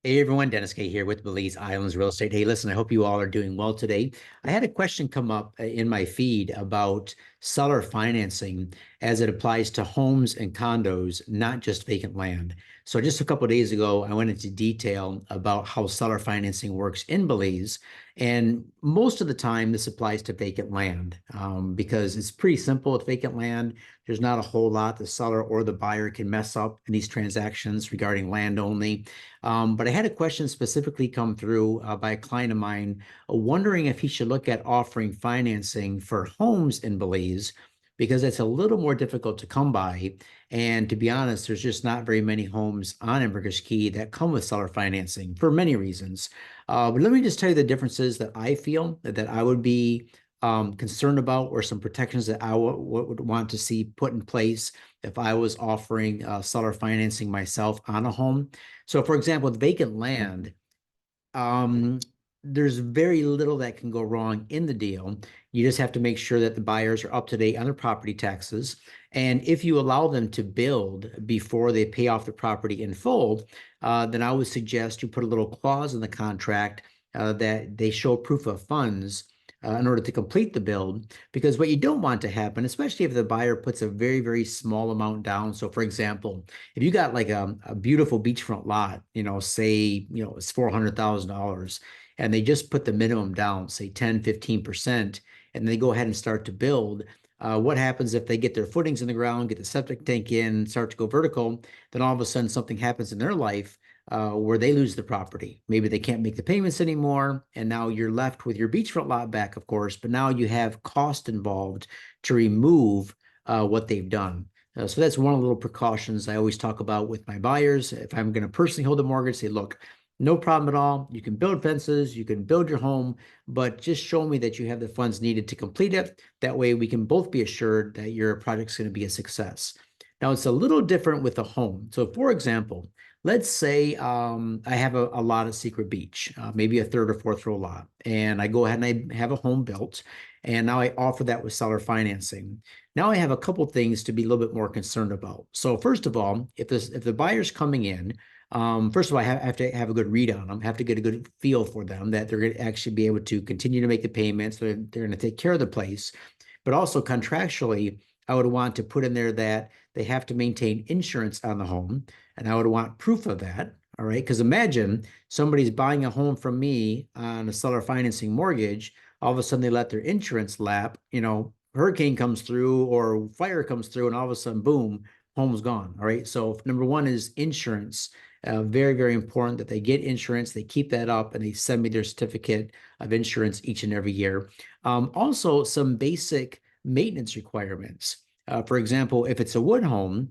Hey everyone, Dennis K here with Belize Real Estate. Hey, listen, I hope you all are doing well today. I had a question come up in my feed about seller financing as it applies to homes and condos, not just vacant land. So just a couple of days ago, I went into detail about how seller financing works in Belize. And most of the time, this applies to vacant land because it's pretty simple with vacant land. There's not a whole lot the seller or the buyer can mess up in these transactions regarding land only. But I had a question specifically come through by a client of mine, wondering if he should look at offering financing for homes in Belize because it's a little more difficult to come by. And to be honest, there's just not very many homes on Embarkers Key that come with seller financing for many reasons. But let me just tell you the differences that I feel that I would be concerned about, or some protections that I would want to see put in place if I was offering seller financing myself on a home. So, for example, with vacant land, um, there's very little that can go wrong in the deal. You just have to make sure that the buyers are up to date on their property taxes. And if you allow them to build before they pay off the property in full, then I would suggest you put a little clause in the contract that they show proof of funds in order to complete the build. Because what you don't want to happen, especially if the buyer puts a very, very small amount down. So, for example, if you got like a beautiful beachfront lot, say, it's $400,000 and they just put the minimum down, say 10, 15%, and they go ahead and start to build. What happens if they get their footings in the ground, get the septic tank in, start to go vertical, then all of a sudden something happens in their life where they lose the property. Maybe they can't make the payments anymore, and now you're left with your beachfront lot back, of course, but now you have cost involved to remove what they've done. So that's one of the little precautions I always talk about with my buyers. If I'm going to personally hold a mortgage, say, look, no problem at all. You can build fences, you can build your home, but just show me that you have the funds needed to complete it. That way we can both be assured that your project's going to be a success. Now, it's a little different with a home. So, for example, let's say I have a lot of Secret Beach, maybe a third or fourth row lot, and I go ahead and I have a home built, and now I offer that with seller financing. Now I have a couple things to be a little bit more concerned about. So first of all, if the buyer's coming in, first of all, I have to have a good read on them, have to get a good feel for them that they're going to actually be able to continue to make the payments, they're going to take care of the place. But also contractually, I would want to put in there that they have to maintain insurance on the home, and I would want proof of that. All right, because imagine somebody's buying a home from me on a seller financing mortgage. All of a sudden, they let their insurance lap. Hurricane comes through or fire comes through, and all of a sudden, boom, home's gone. All right. So number one is insurance. Very, very important that they get insurance, they keep that up, and they send me their certificate of insurance each and every year. Also, some basic maintenance requirements. For example, if it's a wood home,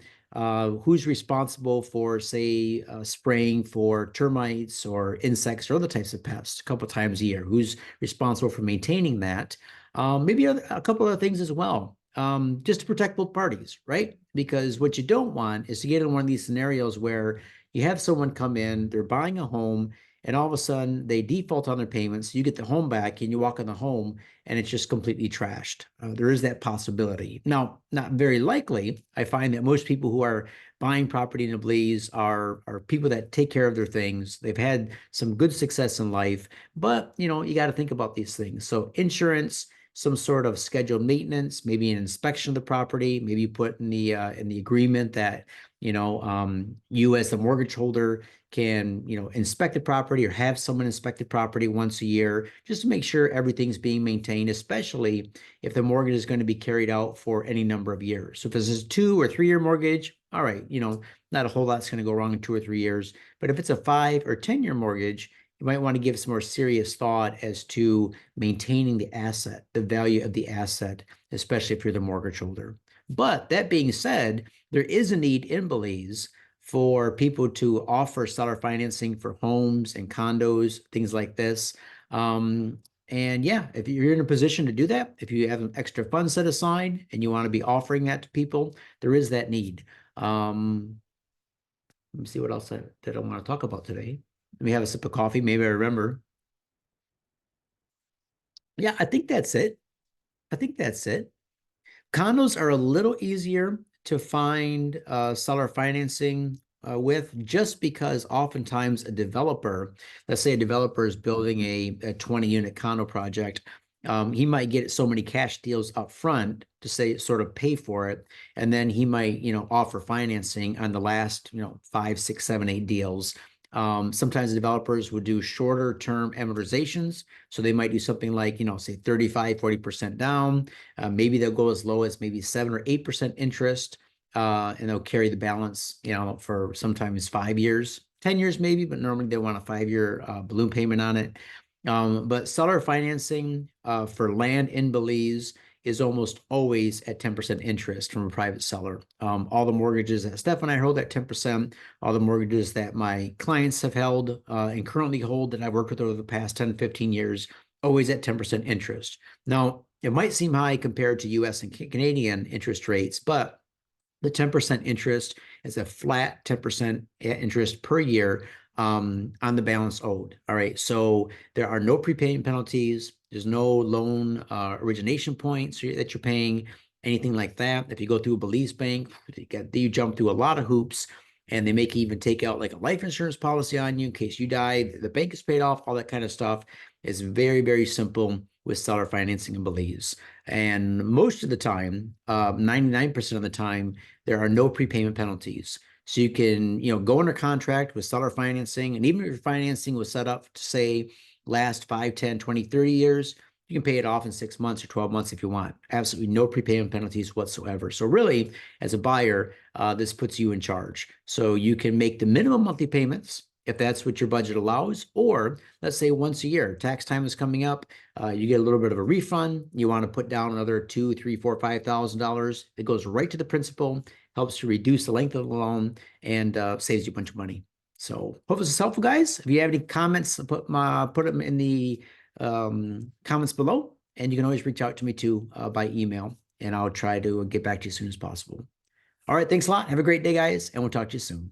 who's responsible for, say, spraying for termites or insects or other types of pests a couple times a year? Who's responsible for maintaining that? Maybe a couple other things as well, just to protect both parties, right? Because what you don't want is to get in one of these scenarios where you have someone come in, they're buying a home, and all of a sudden they default on their payments. You get the home back and you walk in the home and it's just completely trashed. There is that possibility. Now, not very likely. I find that most people who are buying property in the Belize are people that take care of their things. They've had some good success in life, but you got to think about these things. So insurance, some sort of scheduled maintenance, maybe an inspection of the property. Maybe you put in the agreement that you as the mortgage holder can inspect the property or have someone inspect the property once a year, just to make sure everything's being maintained, especially if the mortgage is going to be carried out for any number of years. So if this is a 2 or 3 year mortgage, all right, not a whole lot's going to go wrong in 2 or 3 years. But if it's a 5 or 10 year mortgage, you might want to give some more serious thought as to maintaining the asset, the value of the asset, especially if you're the mortgage holder. But that being said, there is a need in Belize for people to offer seller financing for homes and condos, things like this. And yeah, if you're in a position to do that, if you have an extra fund set aside and you want to be offering that to people, there is that need. Let me see what else that I want to talk about today. Let me have a sip of coffee. Maybe I remember. Yeah, I think that's it. I think that's it. Condos are a little easier to find seller financing with, just because oftentimes a developer, let's say a developer is building a 20-unit condo project, he might get so many cash deals up front to say sort of pay for it, and then he might, offer financing on the last, 5, 6, 7, 8 deals. Sometimes the developers would do shorter term amortizations. So they might do something like, say 35, 40% down. Maybe they'll go as low as maybe 7 or 8% interest. And they'll carry the balance, for sometimes 5 years, 10 years maybe, but normally they want a 5-year balloon payment on it. But seller financing for land in Belize is almost always at 10% interest from a private seller. All the mortgages that Steph and I hold at 10%, all the mortgages that my clients have held and currently hold that I've worked with over the past 10, 15 years, always at 10% interest. Now, it might seem high compared to US and Canadian interest rates, but the 10% interest is a flat 10% interest per year on the balance owed. All right. So there are no prepayment penalties. There's no loan origination points that you're paying, anything like that. If you go through a Belize bank, you jump through a lot of hoops, and they make you even take out like a life insurance policy on you in case you die. The bank is paid off, all that kind of stuff is very, very simple with seller financing in Belize. And most of the time, 99% of the time, there are no prepayment penalties. So you can, go under contract with seller financing. And even if your financing was set up to say last 5, 10, 20, 30 years, you can pay it off in 6 months or 12 months if you want. Absolutely no prepayment penalties whatsoever. So really, as a buyer, this puts you in charge. So you can make the minimum monthly payments if that's what your budget allows, or let's say once a year, tax time is coming up, you get a little bit of a refund. You want to put down another $2, $3, $4, $5,000. It goes right to the principal, helps to reduce the length of the loan, and saves you a bunch of money. So hope this is helpful, guys. If you have any comments, put them in the comments below, and you can always reach out to me too by email, and I'll try to get back to you as soon as possible. All right, thanks a lot. Have a great day, guys, and we'll talk to you soon.